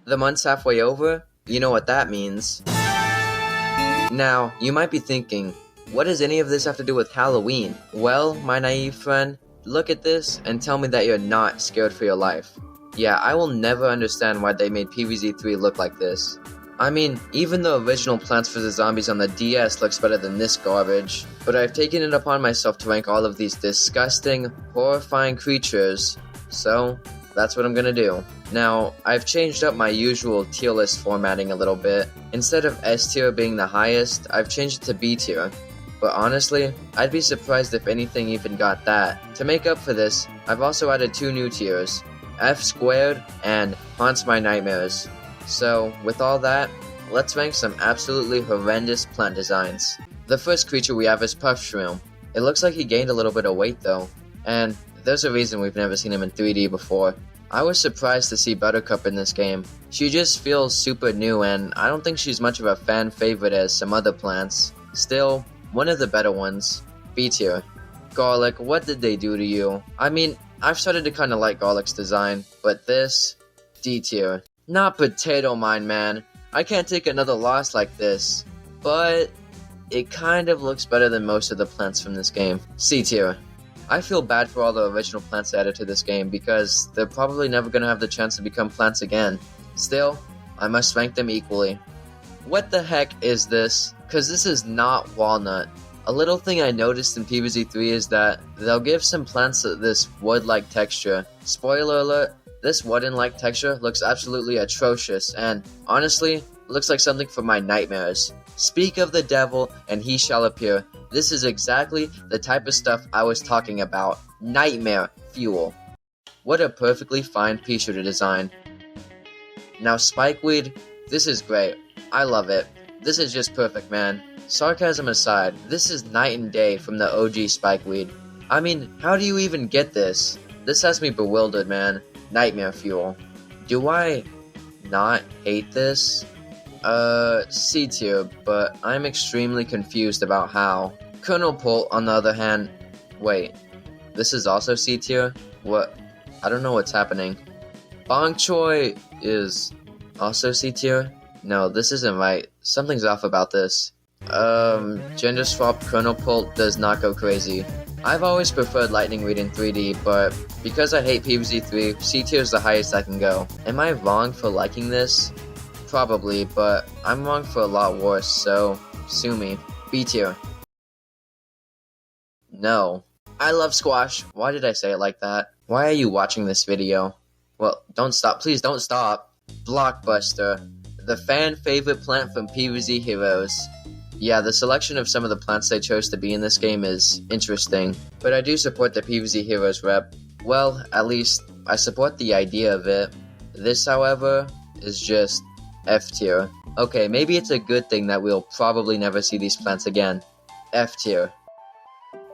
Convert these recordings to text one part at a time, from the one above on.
The month's halfway over? You know what that means. Now, you might be thinking, what does any of this have to do with Halloween? Well, my naive friend, look at this and tell me that you're not scared for your life. Yeah, I will never understand why they made PvZ3 look like this. I mean, even the original Plants vs. Zombies on the DS looks better than this garbage, but I've taken it upon myself to rank all of these disgusting, horrifying creatures, so that's what I'm gonna do. Now, I've changed up my usual tier list formatting a little bit. Instead of S tier being the highest, I've changed it to B tier. But honestly, I'd be surprised if anything even got that. To make up for this, I've also added 2 new tiers, F squared and Haunts My Nightmares. So, with all that, let's rank some absolutely horrendous plant designs. The first creature we have is Puffshroom. It looks like he gained a little bit of weight though, and there's a reason we've never seen him in 3D before. I was surprised to see Buttercup in this game. She just feels super new, and I don't think she's much of a fan favorite as some other plants. Still, one of the better ones. B tier. Garlic, what did they do to you? I mean, I've started to kinda like Garlic's design, but this? D tier. Not Potato Mine, man. I can't take another loss like this. But it kind of looks better than most of the plants from this game. C tier. I feel bad for all the original plants added to this game because they're probably never going to have the chance to become plants again. Still, I must rank them equally. What the heck is this? Cause this is not walnut. A little thing I noticed in PvZ3 is that they'll give some plants this wood-like texture. Spoiler alert, this wooden-like texture looks absolutely atrocious and, honestly, looks like something from my nightmares. Speak of the devil and he shall appear. This is exactly the type of stuff I was talking about. Nightmare fuel. What a perfectly fine pea shooter design. Now Spikeweed, this is great. I love it. This is just perfect, man. Sarcasm aside, this is night and day from the OG Spikeweed. I mean, how do you even get this? This has me bewildered, man. Nightmare fuel. Do I not hate this? C tier, but I'm extremely confused about how. Colonel Pult, on the other hand, wait, this is also C tier? What? I don't know what's happening. Bong Choy is also C tier? No, this isn't right. Something's off about this. Gender swap Colonel Pult does not go crazy. I've always preferred Lightning Reed in 3D, but because I hate PvZ3, C tier is the highest I can go. Am I wrong for liking this? Probably, but I'm wrong for a lot worse, so sue me. B tier. No. I love squash. Why did I say it like that? Why are you watching this video? Well, don't stop. Please don't stop. Blockbuster. The fan favorite plant from PvZ Heroes. Yeah, the selection of some of the plants they chose to be in this game is interesting, but I do support the PvZ Heroes rep. Well, at least, I support the idea of it. This, however, is just F tier. Okay, maybe it's a good thing that we'll probably never see these plants again. F tier.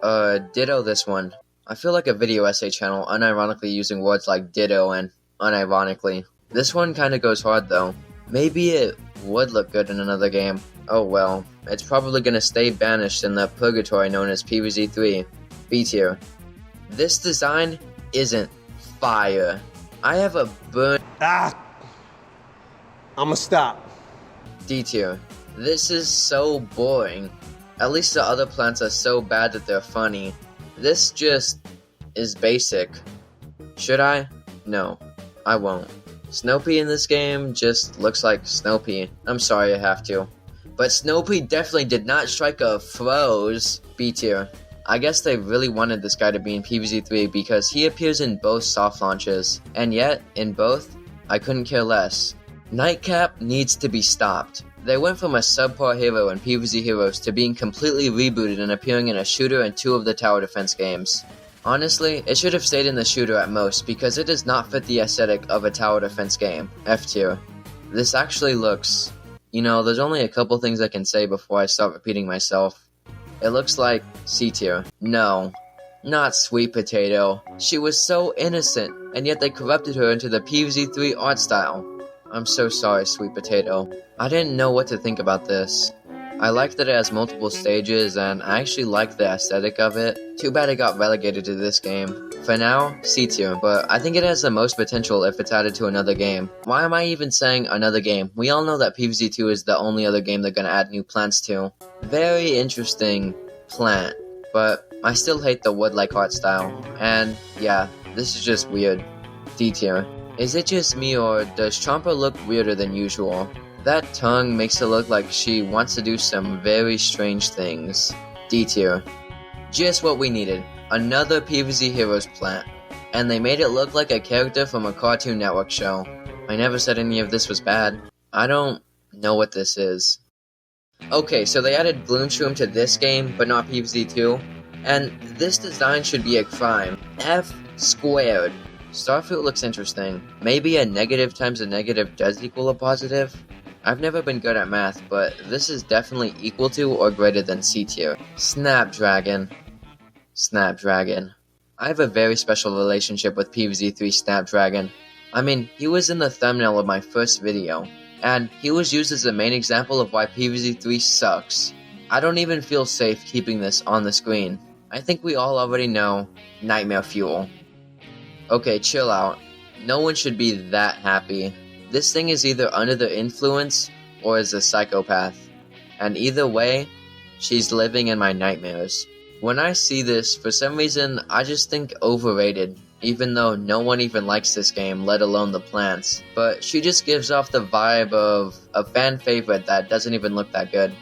Ditto this one. I feel like a video essay channel unironically using words like ditto and unironically. This one kinda goes hard though. Maybe it would look good in another game. Oh well, it's probably gonna stay banished in the purgatory known as PvZ3. B tier. This design isn't fire. I have a burn. I'ma stop. D tier. This is so boring. At least the other plants are so bad that they're funny. This just is basic. Should I? No, I won't. Snowpea in this game just looks like Snowpea. I'm sorry I have to. But Snowpea definitely did not strike a froze. B tier. I guess they really wanted this guy to be in PvZ3 because he appears in both soft launches. And yet, in both, I couldn't care less. Nightcap needs to be stopped. They went from a subpar hero in PvZ Heroes to being completely rebooted and appearing in a shooter and 2 of the tower defense games. Honestly, it should have stayed in the shooter at most because it does not fit the aesthetic of a tower defense game. F tier. This actually looks... You know, there's only a couple things I can say before I start repeating myself. It looks like C tier. No. Not Sweet Potato. She was so innocent, and yet they corrupted her into the PvZ3 art style. I'm so sorry, Sweet Potato. I didn't know what to think about this. I like that it has multiple stages, and I actually like the aesthetic of it. Too bad it got relegated to this game. For now, C tier, but I think it has the most potential if it's added to another game. Why am I even saying another game? We all know that PvZ2 is the only other game they're gonna add new plants to. Very interesting plant, but I still hate the wood-like art style. And yeah, this is just weird. D tier. Is it just me, or does Chomper look weirder than usual? That tongue makes it look like she wants to do some very strange things. D tier. Just what we needed. Another PvZ Heroes plant. And they made it look like a character from a Cartoon Network show. I never said any of this was bad. I don't know what this is. Okay, so they added Bloomshroom to this game, but not PvZ2. And this design should be a crime. F squared. Starfruit looks interesting. Maybe a negative times a negative does equal a positive? I've never been good at math, but this is definitely equal to or greater than C tier. Snapdragon. Snapdragon. I have a very special relationship with PvZ3 Snapdragon. I mean, he was in the thumbnail of my first video, and he was used as the main example of why PvZ3 sucks. I don't even feel safe keeping this on the screen. I think we all already know Nightmare Fuel. Okay, chill out. No one should be that happy. This thing is either under the influence or is a psychopath. And either way, she's living in my nightmares. When I see this, for some reason, I just think overrated, even though no one even likes this game, let alone the plants. But she just gives off the vibe of a fan favorite that doesn't even look that good.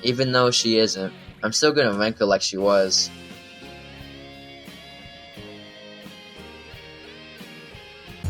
Even though she isn't, I'm still gonna rank her like she was.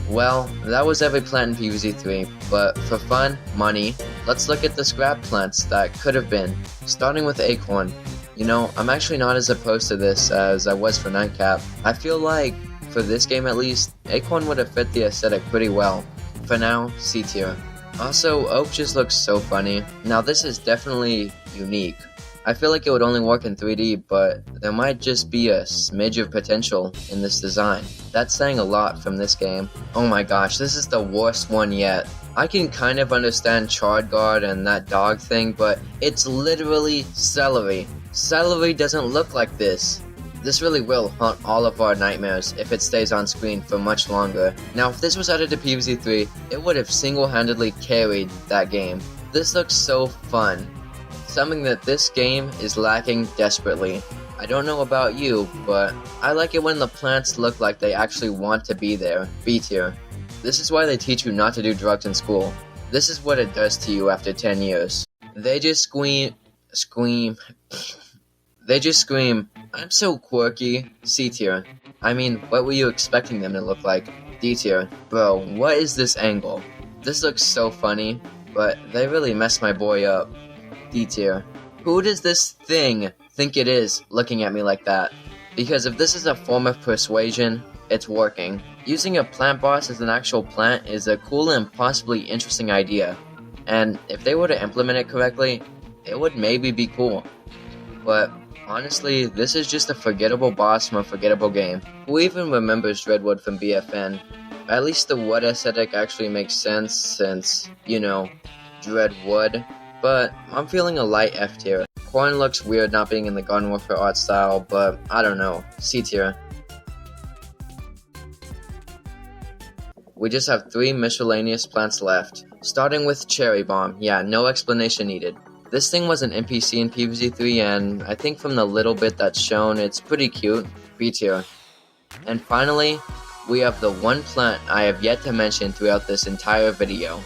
Well, that was every plant in PvZ3, but for fun, money, let's look at the scrap plants that could have been, starting with Acorn. You know, I'm actually not as opposed to this as I was for Nightcap. I feel like, for this game at least, Acorn would have fit the aesthetic pretty well. For now, C tier. Also, Oak just looks so funny. Now this is definitely unique. I feel like it would only work in 3D, but there might just be a smidge of potential in this design. That's saying a lot from this game. Oh my gosh, this is the worst one yet. I can kind of understand Charred Guard and that dog thing, but it's literally celery. Celery doesn't look like this. This really will haunt all of our nightmares if it stays on screen for much longer. Now if this was added to PvZ3, it would have single-handedly carried that game. This looks so fun. Something that this game is lacking desperately. I don't know about you, but I like it when the plants look like they actually want to be there. B tier. This is why they teach you not to do drugs in school. This is what it does to you after 10 years. They just scream, I'm so quirky. C tier. I mean, what were you expecting them to look like? D tier. Bro, what is this angle? This looks so funny, but they really messed my boy up. D tier. Who does this thing think it is looking at me like that? Because if this is a form of persuasion, it's working. Using a plant boss as an actual plant is a cool and possibly interesting idea. And if they were to implement it correctly, it would maybe be cool. But honestly, this is just a forgettable boss from a forgettable game. Who even remembers Dreadwood from BFN? At least the wood aesthetic actually makes sense since, you know, Dreadwood. But I'm feeling a light F tier. Corn looks weird not being in the Garden Warfare art style, but I don't know. C tier. We just have 3 miscellaneous plants left. Starting with Cherry Bomb. Yeah, no explanation needed. This thing was an NPC in PvZ3, and I think from the little bit that's shown, it's pretty cute. B tier. And finally, we have the one plant I have yet to mention throughout this entire video.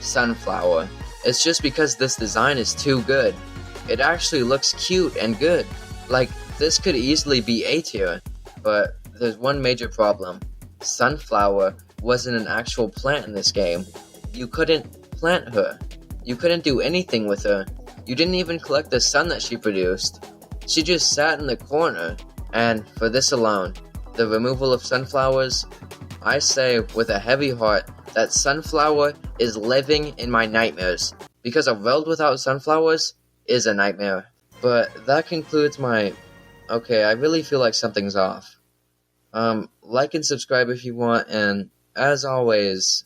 Sunflower. It's just because this design is too good. It actually looks cute and good. Like, this could easily be A tier. But there's one major problem. Sunflower wasn't an actual plant in this game. You couldn't plant her. You couldn't do anything with her. You didn't even collect the sun that she produced. She just sat in the corner. And for this alone, the removal of sunflowers, I say with a heavy heart that Sunflower is living in my nightmares, because a world without sunflowers is a nightmare. But that concludes my... Okay, I really feel like something's off. Like and subscribe if you want, and as always,